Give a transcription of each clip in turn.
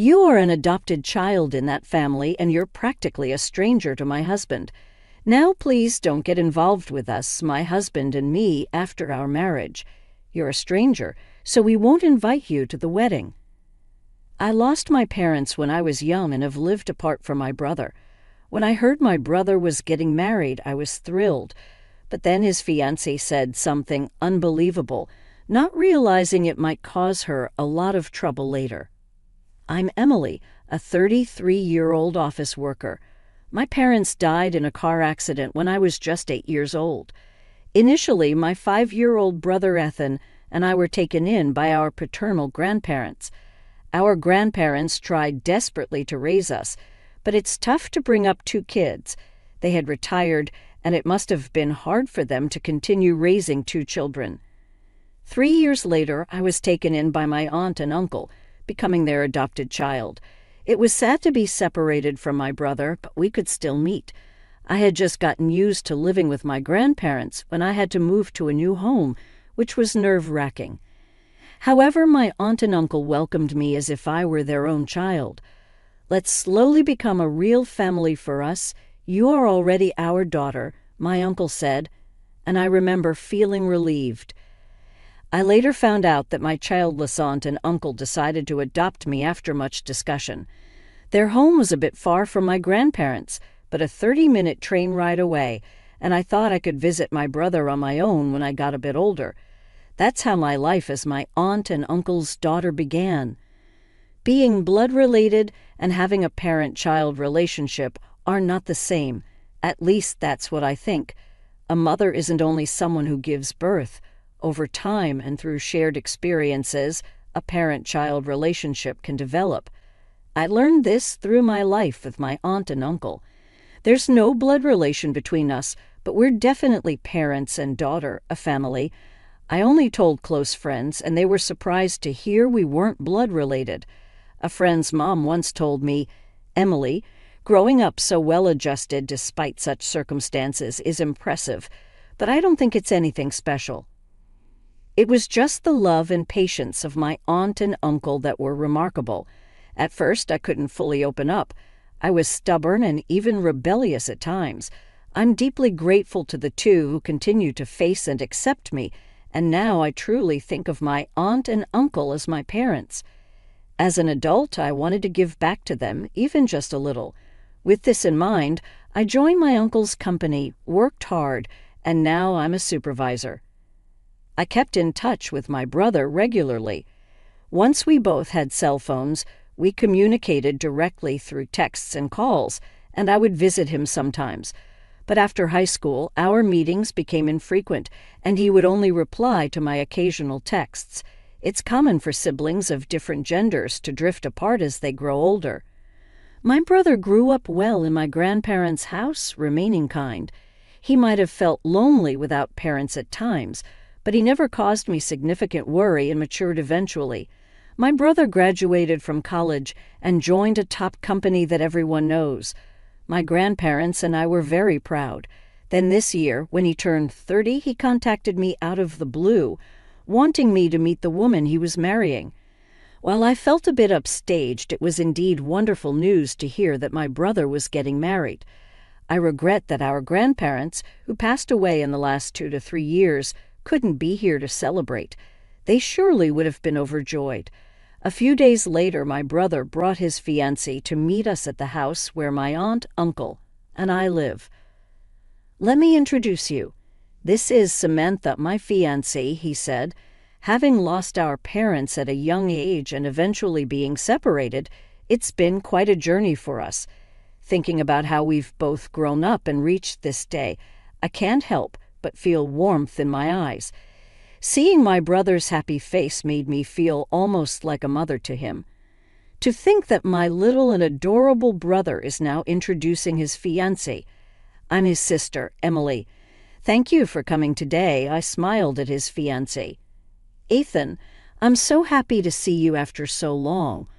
You are an adopted child in that family, and you're practically a stranger to my husband. Now please don't get involved with us, my husband and me, after our marriage. You're a stranger, so we won't invite you to the wedding." I lost my parents when I was young and have lived apart from my brother. When I heard my brother was getting married, I was thrilled. But then his fiancée said something unbelievable, not realizing it might cause her a lot of trouble later. I'm Emily, a 33-year-old office worker. My parents died in a car accident when I was just 8 years old. Initially, my 5-year-old brother Ethan and I were taken in by our paternal grandparents. Our grandparents tried desperately to raise us, but it's tough to bring up 2 kids. They had retired, and it must have been hard for them to continue raising 2 children. 3 years later, I was taken in by my aunt and uncle, becoming their adopted child. It was sad to be separated from my brother, but we could still meet. I had just gotten used to living with my grandparents when I had to move to a new home, which was nerve-wracking. However, my aunt and uncle welcomed me as if I were their own child. "Let's slowly become a real family for us. You are already our daughter," my uncle said, and I remember feeling relieved. I later found out that my childless aunt and uncle decided to adopt me after much discussion. Their home was a bit far from my grandparents', but a 30-minute train ride away, and I thought I could visit my brother on my own when I got a bit older. That's how my life as my aunt and uncle's daughter began. Being blood-related and having a parent-child relationship are not the same. At least that's what I think. A mother isn't only someone who gives birth. Over time and through shared experiences, a parent-child relationship can develop. I learned this through my life with my aunt and uncle. There's no blood relation between us, but we're definitely parents and daughter, a family. I only told close friends, and they were surprised to hear we weren't blood-related. A friend's mom once told me, "Emily, growing up so well-adjusted despite such circumstances is impressive, but I don't think it's anything special." It was just the love and patience of my aunt and uncle that were remarkable. At first, I couldn't fully open up. I was stubborn and even rebellious at times. I'm deeply grateful to the 2 who continue to face and accept me, and now I truly think of my aunt and uncle as my parents. As an adult, I wanted to give back to them, even just a little. With this in mind, I joined my uncle's company, worked hard, and now I'm a supervisor. I kept in touch with my brother regularly. Once we both had cell phones, we communicated directly through texts and calls, and I would visit him sometimes. But after high school, our meetings became infrequent, and he would only reply to my occasional texts. It's common for siblings of different genders to drift apart as they grow older. My brother grew up well in my grandparents' house, remaining kind. He might have felt lonely without parents at times, but he never caused me significant worry and matured eventually. My brother graduated from college and joined a top company that everyone knows. My grandparents and I were very proud. Then this year, when he turned 30, he contacted me out of the blue, wanting me to meet the woman he was marrying. While I felt a bit upstaged, it was indeed wonderful news to hear that my brother was getting married. I regret that our grandparents, who passed away in the last 2 to 3 years, couldn't be here to celebrate. They surely would have been overjoyed. A few days later, my brother brought his fiancée to meet us at the house where my aunt, uncle, and I live. "Let me introduce you. This is Samantha, my fiancée," he said. "Having lost our parents at a young age and eventually being separated, it's been quite a journey for us. Thinking about how we've both grown up and reached this day, I can't help but feel warmth in my eyes. Seeing my brother's happy face made me feel almost like a mother to him. To think that my little and adorable brother is now introducing his fiancée. I'm his sister, Emily. Thank you for coming today," I smiled at his fiancé. "Ethan, I'm so happy to see you after so long.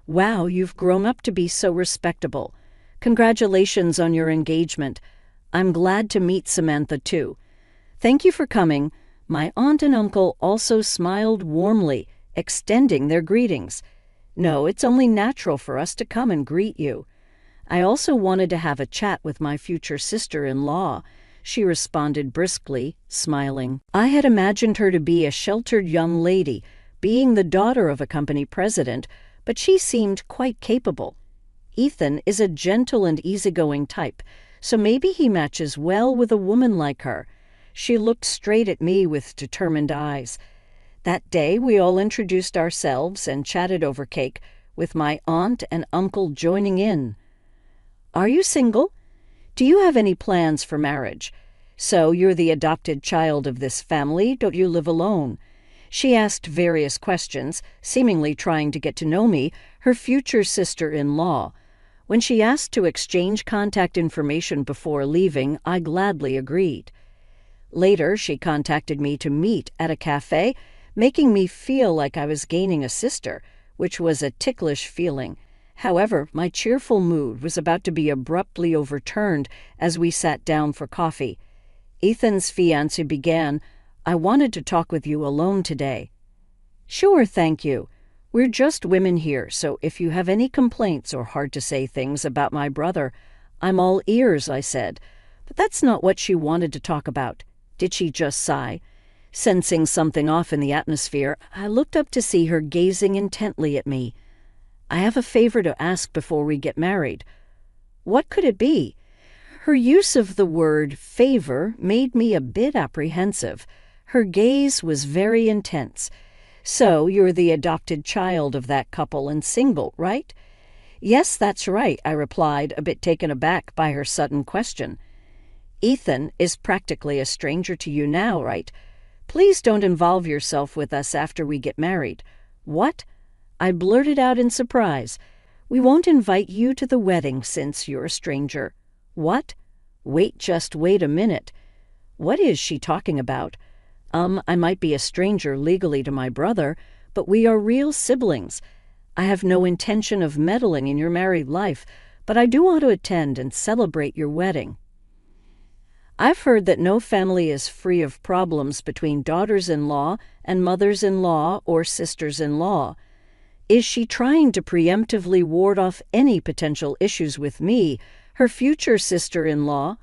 Wow, you've grown up to be so respectable. Congratulations on your engagement. I'm glad to meet Samantha, too. Thank you for coming." My aunt and uncle also smiled warmly, extending their greetings. No, it's only natural for us to come and greet you. I also wanted to have a chat with my future sister-in-law, she responded briskly, smiling. I had imagined her to be a sheltered young lady, being the daughter of a company president, but she seemed quite capable. Ethan is a gentle and easygoing type, so maybe he matches well with a woman like her. She looked straight at me with determined eyes. That day we all introduced ourselves and chatted over cake, with my aunt and uncle joining in. Are you single? Do you have any plans for marriage? So you're the adopted child of this family, don't you live alone? She asked various questions, seemingly trying to get to know me, her future sister-in-law. When she asked to exchange contact information before leaving, I gladly agreed. Later, she contacted me to meet at a cafe, making me feel like I was gaining a sister, which was a ticklish feeling. However, my cheerful mood was about to be abruptly overturned as we sat down for coffee. Ethan's fiancé began, I wanted to talk with you alone today. Sure, thank you. We're just women here, so if you have any complaints or hard-to-say things about my brother, I'm all ears, I said. But that's not what she wanted to talk about. Did she just sigh? Sensing something off in the atmosphere, I looked up to see her gazing intently at me. I have a favor to ask before we get married. What could it be? Her use of the word favor made me a bit apprehensive. Her gaze was very intense. So you're the adopted child of that couple and single, right? Yes, that's right, I replied, a bit taken aback by her sudden question. Ethan is practically a stranger to you now, right? Please don't involve yourself with us after we get married. What? I blurted out in surprise. We won't invite you to the wedding since you're a stranger. What? Just wait a minute. What is she talking about? I might be a stranger legally to my brother, but we are real siblings. I have no intention of meddling in your married life, but I do want to attend and celebrate your wedding. I've heard that no family is free of problems between daughters-in-law and mothers-in-law or sisters-in-law. Is she trying to preemptively ward off any potential issues with me, her future sister-in-law?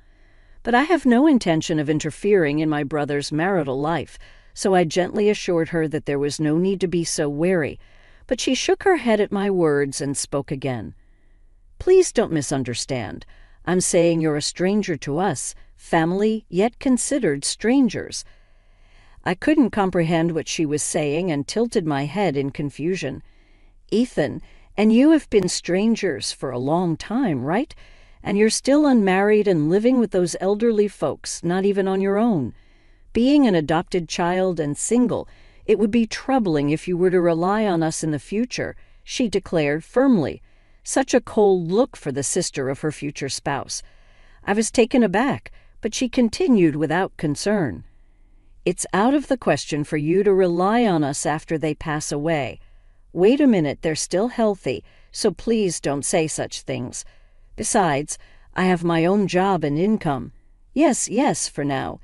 But I have no intention of interfering in my brother's marital life, so I gently assured her that there was no need to be so wary. But she shook her head at my words and spoke again. Please don't misunderstand. I'm saying you're a stranger to us, family, yet considered strangers. I couldn't comprehend what she was saying and tilted my head in confusion. Ethan, and you have been strangers for a long time, right? And you're still unmarried and living with those elderly folks, not even on your own. Being an adopted child and single, it would be troubling if you were to rely on us in the future, she declared firmly. Such a cold look for the sister of her future spouse. I was taken aback, but she continued without concern. It's out of the question for you to rely on us after they pass away. Wait a minute, they're still healthy, so please don't say such things. Besides, I have my own job and income. Yes, for now.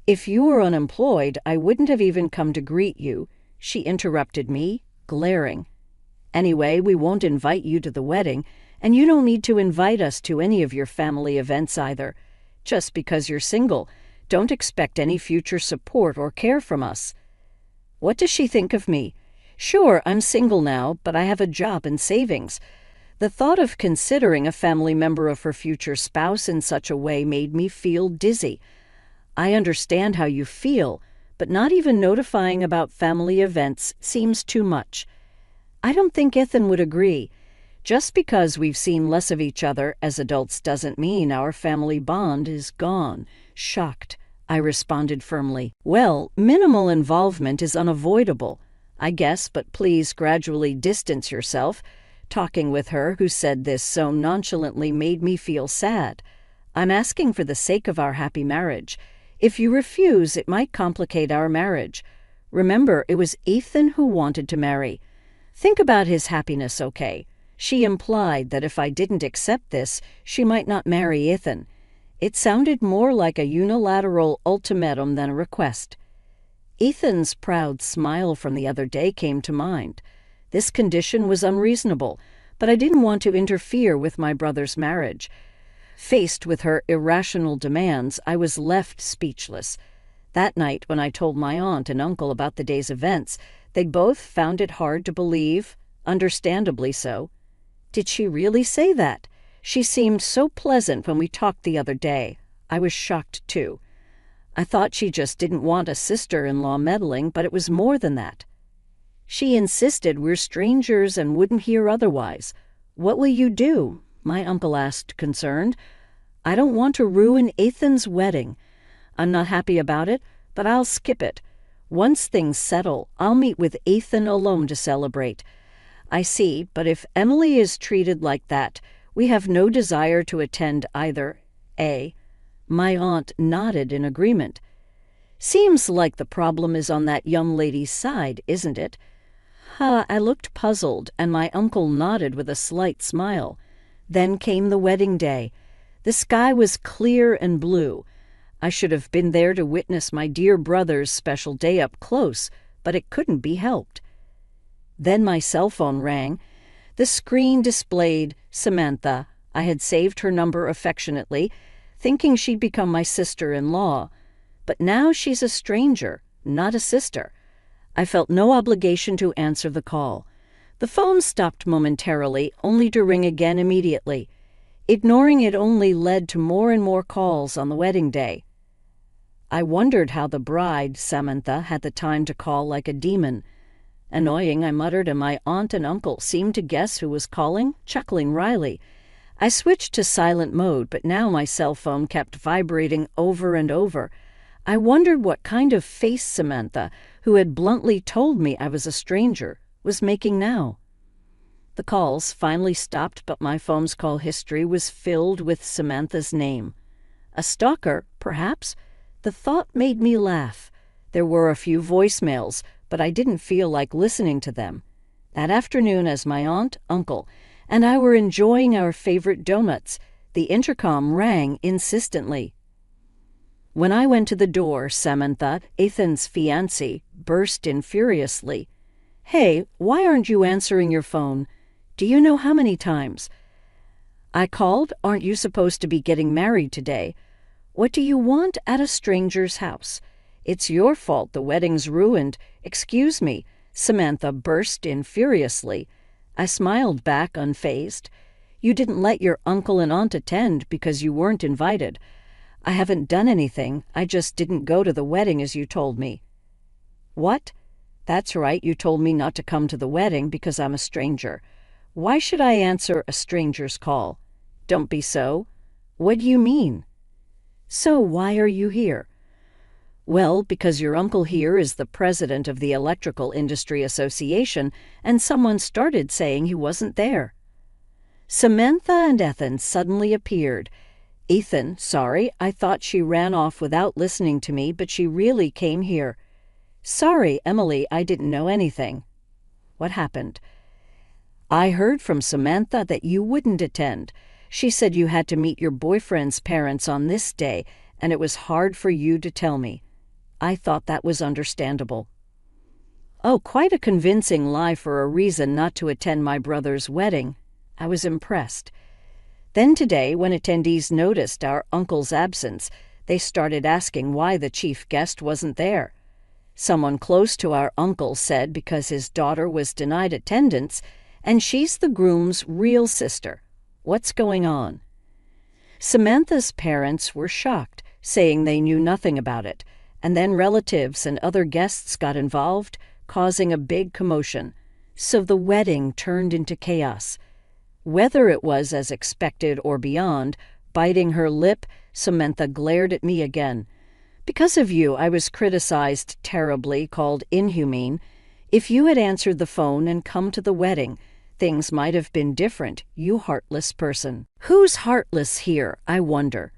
If you were unemployed, I wouldn't have even come to greet you, she interrupted me, glaring. Anyway, we won't invite you to the wedding, and you don't need to invite us to any of your family events either. Just because you're single, don't expect any future support or care from us. What does she think of me? Sure, I'm single now, but I have a job and savings. The thought of considering a family member of her future spouse in such a way made me feel dizzy. I understand how you feel, but not even notifying about family events seems too much. I don't think Ethan would agree. Just because we've seen less of each other as adults doesn't mean our family bond is gone. Shocked, I responded firmly. Well, minimal involvement is unavoidable, I guess, but please gradually distance yourself. Talking with her who said this so nonchalantly made me feel sad. I'm asking for the sake of our happy marriage. If you refuse, it might complicate our marriage. Remember, it was Ethan who wanted to marry. Think about his happiness, okay? She implied that if I didn't accept this, she might not marry Ethan. It sounded more like a unilateral ultimatum than a request. Ethan's proud smile from the other day came to mind. This condition was unreasonable, but I didn't want to interfere with my brother's marriage. Faced with her irrational demands, I was left speechless. That night, when I told my aunt and uncle about the day's events, they both found it hard to believe, understandably so. Did she really say that? She seemed so pleasant when we talked the other day. I was shocked, too. I thought she just didn't want a sister-in-law meddling, but it was more than that. She insisted we're strangers and wouldn't hear otherwise. What will you do? My uncle asked, concerned. I don't want to ruin Ethan's wedding. I'm not happy about it, but I'll skip it. Once things settle, I'll meet with Ethan alone to celebrate. I see, but if Emily is treated like that, we have no desire to attend either. My aunt nodded in agreement. Seems like the problem is on that young lady's side, isn't it? I looked puzzled, and my uncle nodded with a slight smile. Then came the wedding day. The sky was clear and blue. I should have been there to witness my dear brother's special day up close, but it couldn't be helped. Then my cell phone rang. The screen displayed Samantha. I had saved her number affectionately, thinking she'd become my sister-in-law. But now she's a stranger, not a sister. I felt no obligation to answer the call. The phone stopped momentarily, only to ring again immediately. Ignoring it only led to more and more calls on the wedding day. I wondered how the bride, Samantha, had the time to call like a demon. Annoying, I muttered, and my aunt and uncle seemed to guess who was calling, chuckling wryly. I switched to silent mode, but now my cell phone kept vibrating over and over. I wondered what kind of face Samantha, who had bluntly told me I was a stranger, was making now. The calls finally stopped, but my phone's call history was filled with Samantha's name. A stalker, perhaps? The thought made me laugh. There were a few voicemails, but I didn't feel like listening to them. That afternoon, as my aunt, uncle, and I were enjoying our favorite donuts, the intercom rang insistently. When I went to the door, Samantha, Ethan's fiancée, burst in furiously. Hey, why aren't you answering your phone? Do you know how many times? I called. Aren't you supposed to be getting married today? What do you want at a stranger's house? It's your fault the wedding's ruined. Excuse me, Samantha burst in furiously. I smiled back, unfazed. You didn't let your uncle and aunt attend because you weren't invited. I haven't done anything. I just didn't go to the wedding as you told me. What? That's right, you told me not to come to the wedding because I'm a stranger. Why should I answer a stranger's call? Don't be so. What do you mean? So why are you here? Well, because your uncle here is the president of the Electrical Industry Association, and someone started saying he wasn't there. Samantha and Ethan suddenly appeared. Ethan, sorry, I thought she ran off without listening to me, but she really came here. Sorry, Emily, I didn't know anything. What happened? I heard from Samantha that you wouldn't attend. She said you had to meet your boyfriend's parents on this day, and it was hard for you to tell me. I thought that was understandable. Oh, quite a convincing lie for a reason not to attend my brother's wedding. I was impressed. Then today, when attendees noticed our uncle's absence, they started asking why the chief guest wasn't there. Someone close to our uncle said because his daughter was denied attendance, and she's the groom's real sister. What's going on? Samantha's parents were shocked, saying they knew nothing about it, and then relatives and other guests got involved, causing a big commotion. So the wedding turned into chaos. Whether it was as expected or beyond, biting her lip, Samantha glared at me again. Because of you, I was criticized terribly, called inhumane. If you had answered the phone and come to the wedding, things might have been different, you heartless person. Who's heartless here, I wonder?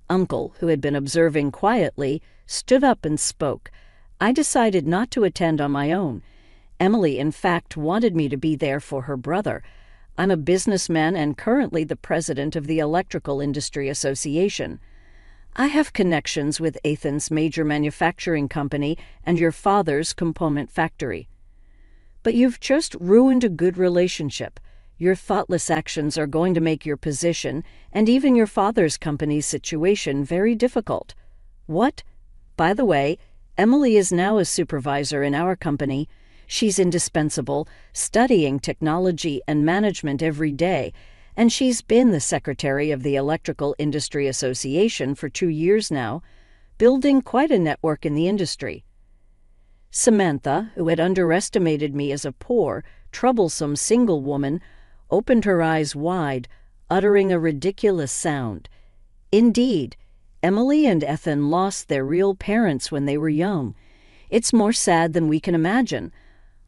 Uncle, who had been observing quietly, stood up and spoke. I decided not to attend on my own. Emily, in fact, wanted me to be there for her brother. I'm a businessman and currently the president of the Electrical Industry Association. I have connections with Ethan's major manufacturing company and your father's component factory. But you've just ruined a good relationship. Your thoughtless actions are going to make your position, and even your father's company's situation, very difficult. What? By the way, Emily is now a supervisor in our company. She's indispensable, studying technology and management every day, and she's been the secretary of the Electrical Industry Association for 2 years now, building quite a network in the industry. Samantha, who had underestimated me as a poor, troublesome single woman, opened her eyes wide, uttering a ridiculous sound. Indeed, Emily and Ethan lost their real parents when they were young. It's more sad than we can imagine.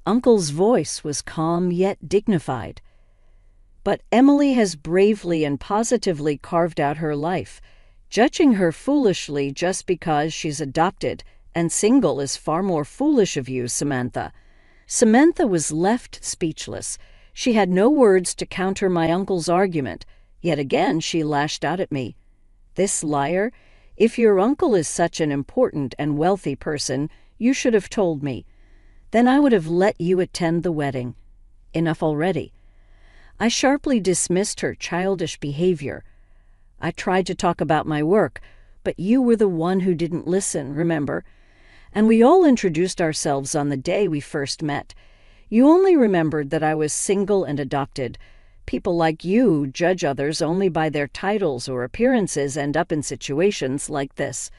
Uncle's voice was calm yet dignified. But Emily has bravely and positively carved out her life. Judging her foolishly just because she's adopted and single is far more foolish of you, Samantha. Samantha was left speechless. She had no words to counter my uncle's argument. Yet again she lashed out at me. This liar! If your uncle is such an important and wealthy person, you should have told me. Then I would have let you attend the wedding. Enough already. I sharply dismissed her childish behavior. I tried to talk about my work, but you were the one who didn't listen, remember? And we all introduced ourselves on the day we first met. You only remembered that I was single and adopted. People like you judge others only by their titles or appearances end up in situations like this.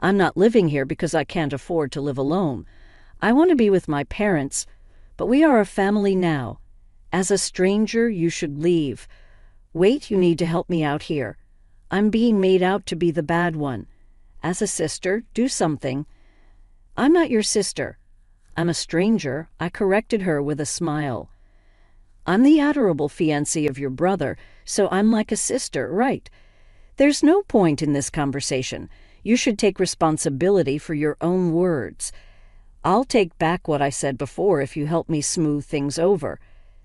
I'm not living here because I can't afford to live alone. I want to be with my parents, but we are a family now. As a stranger, you should leave. Wait, you need to help me out here. I'm being made out to be the bad one. As a sister, do something. I'm not your sister. I'm a stranger, I corrected her with a smile. I'm the adorable fiancée of your brother, so I'm like a sister, right? There's no point in this conversation. You should take responsibility for your own words. I'll take back what I said before if you help me smooth things over.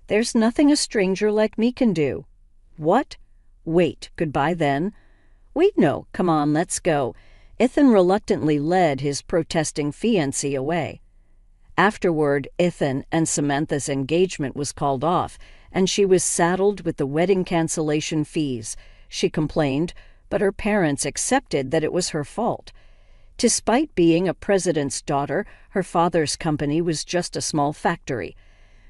There's nothing a stranger like me can do. What? Wait, goodbye then. Wait, no, come on, let's go. Ethan reluctantly led his protesting fiancé away. Afterward, Ethan and Samantha's engagement was called off, and she was saddled with the wedding cancellation fees. She complained, but her parents accepted that it was her fault. Despite being a president's daughter, her father's company was just a small factory.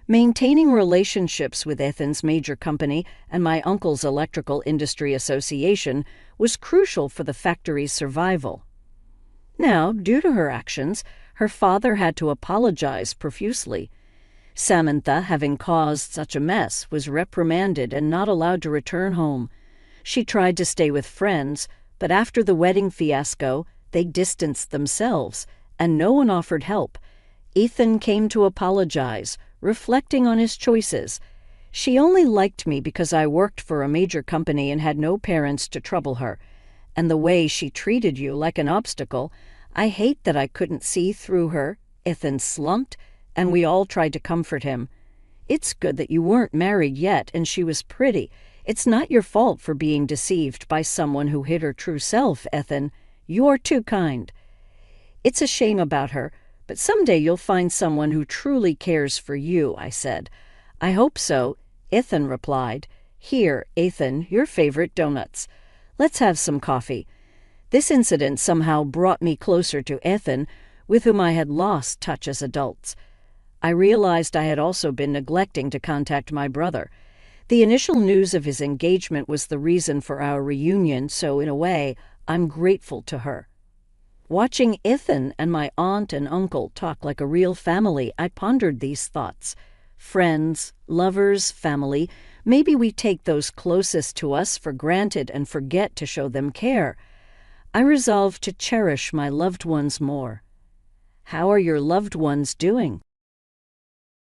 Maintaining relationships with Ethan's major company and my uncle's Electrical Industry Association was crucial for the factory's survival. Now, due to her actions, her father had to apologize profusely. Samantha, having caused such a mess, was reprimanded and not allowed to return home. She tried to stay with friends, but after the wedding fiasco, they distanced themselves, and no one offered help. Ethan came to apologize, reflecting on his choices. She only liked me because I worked for a major company and had no parents to trouble her. And the way she treated you like an obstacle, I hate that I couldn't see through her. Ethan slumped, and we all tried to comfort him. It's good that you weren't married yet, and she was pretty. It's not your fault for being deceived by someone who hid her true self, Ethan. You're too kind. It's a shame about her, but someday you'll find someone who truly cares for you, I said. I hope so, Ethan replied. Here, Ethan, your favorite donuts. Let's have some coffee. This incident somehow brought me closer to Ethan, with whom I had lost touch as adults. I realized I had also been neglecting to contact my brother. The initial news of his engagement was the reason for our reunion, so in a way, I'm grateful to her. Watching Ethan and my aunt and uncle talk like a real family, I pondered these thoughts. Friends, lovers, family, maybe we take those closest to us for granted and forget to show them care. I resolved to cherish my loved ones more. How are your loved ones doing?